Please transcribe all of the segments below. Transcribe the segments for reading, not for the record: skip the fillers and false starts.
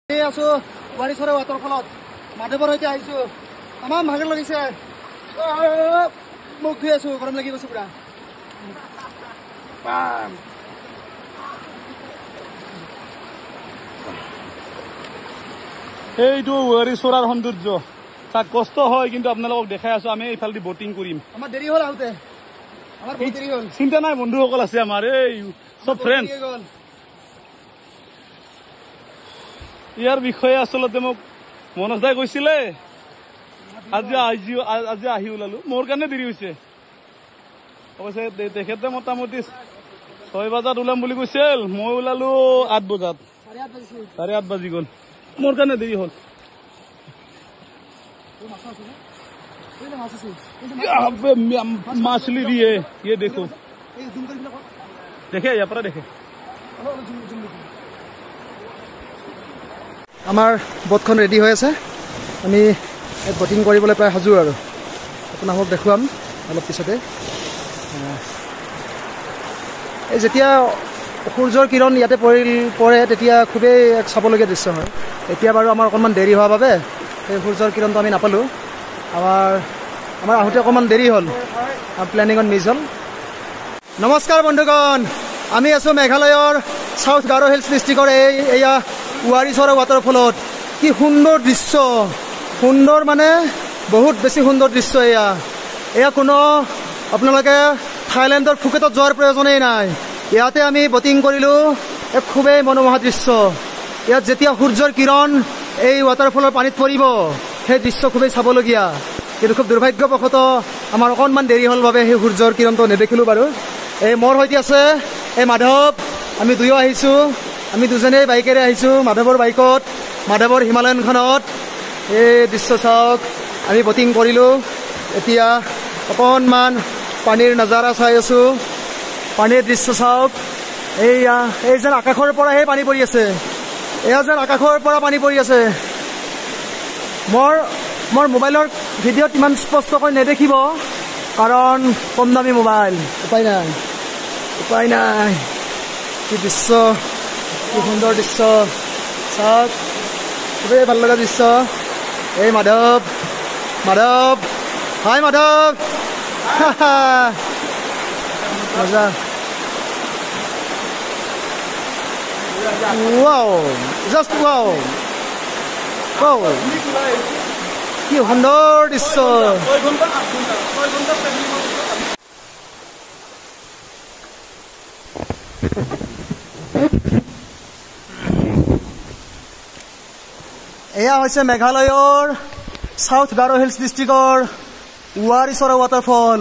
আছো বাৰিছৰে ৱাটাৰফলত মাধৱৰ সৈতে আহিছো তামাম ভাগৰ লাগিছে মুখ ধুই আছো গৰম লাগি গৈছে পুৰা এইটো বাৰিছৰাৰ সৌন্দৰ্য তাক কষ্ট হয় কিন্তু আপোনালোকক দেখাই আছো আমি এইফালে বটিং কৰিম আমাৰ দেৰি হ'ল আহোতে আমাৰ বহুত দেৰি হ'ল চিন্তা নাই বন্ধুসকল আছে আমাৰ এই সব ফ্ৰেণ্ড ইয়াৰ বিষয়ে আচলতে মোক মনোজ দাই কৈছিলে আজি আহি ওলালো মোৰ কাৰণে দেৰি হৈছে অৱশ্যে তেখেতে মোটামুটি 6 বজাত ওলাম বুলি কৈছিল মই ওলালো 8 বজাত 8:30 বাজি গ'ল মোৰ কাৰণে দেৰি হ'ল मछली भी है ये देखो देखे यहाँ पर देखे আমাৰ বটখন ৰেডি হৈ আছে আমি বটিং কৰিবলৈ প্ৰায় সাজু আৰু আপোনাক দেখুৱাম অলপ পিছতে এই যেতিয়া সূৰ্যৰ কিৰণ ইয়াতে পৰে তেতিয়া খুবেই এক চাবলগীয়া দৃশ্য হয় এতিয়া বাৰু আমাৰ অকণমান দেৰি হোৱাৰ বাবে এই সূৰ্যৰ কিৰণটো আমি নাপালোঁ আমাৰ আহোঁতে অকণমান দেৰি হ'ল প্লেনিঙত মিছ হ'ল নমস্কাৰ বন্ধুগণ আমি আছোঁ মেঘালয়ৰ সাউথ গাৰো হিলছ ডিষ্ট্ৰিক্টৰ এয়া বাৰিছৰা ৱাটাৰফলত কি সুন্দৰ দৃশ্য সুন্দৰ মানে বহুত বেছি সুন্দৰ দৃশ্য এয়া কোনো আপোনালোকে থাইলেণ্ডৰ ফুকেটত যোৱাৰ প্ৰয়োজনেই নাই ইয়াতে আমি বটিং কৰিলোঁ এক খুবেই মনোমোহা দৃশ্য ইয়াত যেতিয়া সূৰ্যৰ কিৰণ এই ৱাটাৰফলৰ পানীত পৰিব সেই দৃশ্য খুবেই চাবলগীয়া কিন্তু খুব দুৰ্ভাগ্যবশতঃ আমাৰ অকণমান দেৰি হ'ল বাবে সেই সূৰ্যৰ কিৰণটো নেদেখিলোঁ বাৰু এই মোৰ সৈতে আছে এই মাধৱ আমি দুয়ো আহিছোঁ আমি দুজনেই বাইকেৰে আহিছোঁ মাধৱৰ বাইকত মাধৱৰ হিমালয়নখনত এই দৃশ্য চাওক আমি বটিং কৰিলোঁ এতিয়া অকণমান পানীৰ নজাৰা চাই আছোঁ পানীৰ দৃশ্য চাওক এই যেন আকাশৰ পৰাহে পানী পৰি আছে এয়া যেন আকাশৰ পৰা পানী পৰি আছে মোৰ মোবাইলৰ ভিডিঅ'ত ইমান স্পষ্টকৈ নেদেখিব কাৰণ কম দামী মোবাইল উপায় নাই কি দৃশ্য কি সুন্দৰ দৃশ্য চাওক খুবেই ভাল লগা দৃশ্য এই মাধৱ হাই মাধৱ মজা wow just wow কি সুন্দৰ দৃশ্য এয়া হৈছে মেঘালয়ৰ সাউথ গাৰো হিলছ ডিষ্ট্ৰিক্টৰ বাৰিছৰা waterfall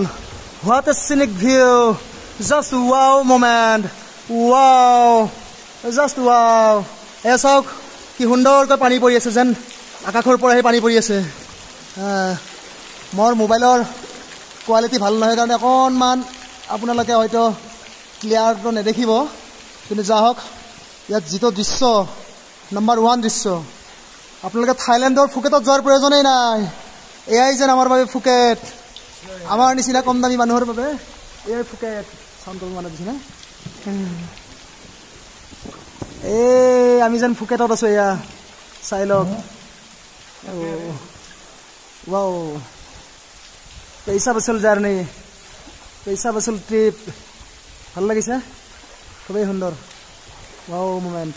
what a scenic view just wow moment just wow এয়া চাওক কি সুন্দৰকৈ পানী পৰি আছে যেন আকাশৰ পৰাহে পানী পৰি আছে মোৰ মোবাইলৰ কোৱালিটি ভাল নহয় কাৰণে অকণমান আপোনালোকে হয়তো ক্লিয়াৰটো নেদেখিব কিন্তু যা হওক ইয়াত যিটো দৃশ্য নম্বৰ 1 দৃশ্য আপোনালোকে থাইলেণ্ডৰ ফুকেটত যোৱাৰ প্ৰয়োজনেই নাই এয়াই যেন আমাৰ বাবে ফুকেট আমাৰ নিচিনা কম দামী মানুহৰ বাবে এয়াই ফুকেট চাউণ্ড কৰিব মানে বুজিনে আমি যেন ফুকেটত আছোঁ এয়া চাই লওক wow পইচা বছল জাৰ্ণি পইচা বছল ট্ৰিপ ভাল লাগিছে খুবেই সুন্দৰ wow মোমেণ্ট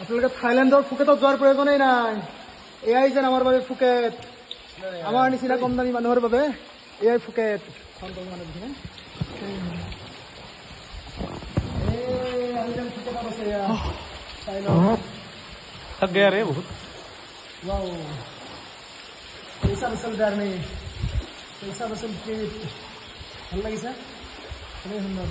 আপোনালোকে থাইলেণ্ডৰ ফুকেটত যোৱাৰ প্ৰয়োজনেই নাই এয়াই যেন আমাৰ বাবে ফুকেট আমাৰ নিচিনা কম দামী মানুহৰ বাবে এয়াই ফুকেট মানে বুজিনে थक गया रे बहुत wow পইচা বছল জাৰ্ণি পইচা বছল ট্ৰিপ ভাল লাগিছে খুবেই সুন্দৰ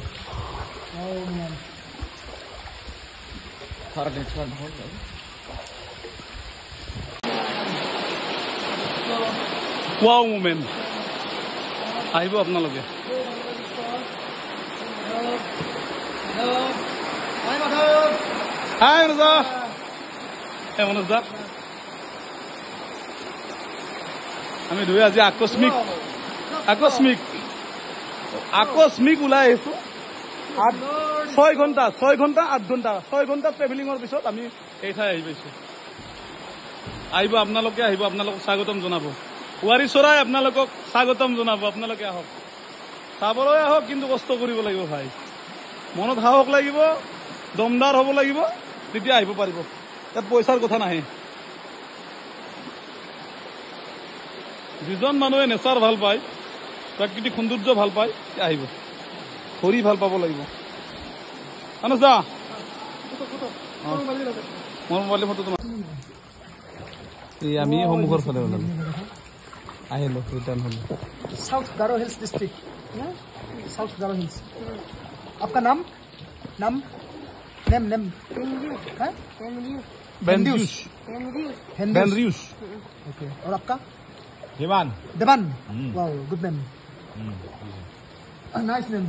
wow moment আহিব আপোনালোকে হাই মনোজ দা আমি দুই আজি আকস্মিক ওলাই আহিছো 6 ঘণ্টা 8 ঘণ্টা 6 ঘণ্টা ট্ৰেভেলিঙৰ পিছত আমি এই ঠাই আহি পাইছো। আহিব আপোনালোকে, আহিব, আপোনালোকক স্বাগতম জনাব। ৱাৰী চৰাই আপোনালোকক স্বাগতম জনাব। আপোনালোকে আহক, চাবলৈ আহক, কিন্তু কষ্ট কৰিব লাগিব ভাই। মনত সাহস লাগিব, দমদাৰ হ'ব লাগিব, তেতিয়া আহিব পাৰিব। ইয়াত পইচাৰ কথা নাহে। যিজন মানুহে নেচাৰ ভাল পায়, প্ৰাকৃতিক সৌন্দৰ্য ভাল পায়, আহিব। ঘূৰি ভাল পাব লাগিব। আনছা মোৰ মোবাইল ফটো তোমাৰ এই আমি সন্মুখৰ ফালে ওলালো, আহিলো, ৰিটাৰ্ণ হলো। साउथ गारो हिल्स डिस्ट्रिक्ट, साउथ गारो हिल्स। आपका नाम नाम नेम नेम है बेंड्यूस बेंड्यूस। ओके, और आपका देवान देवान। Wow, good name, nice name.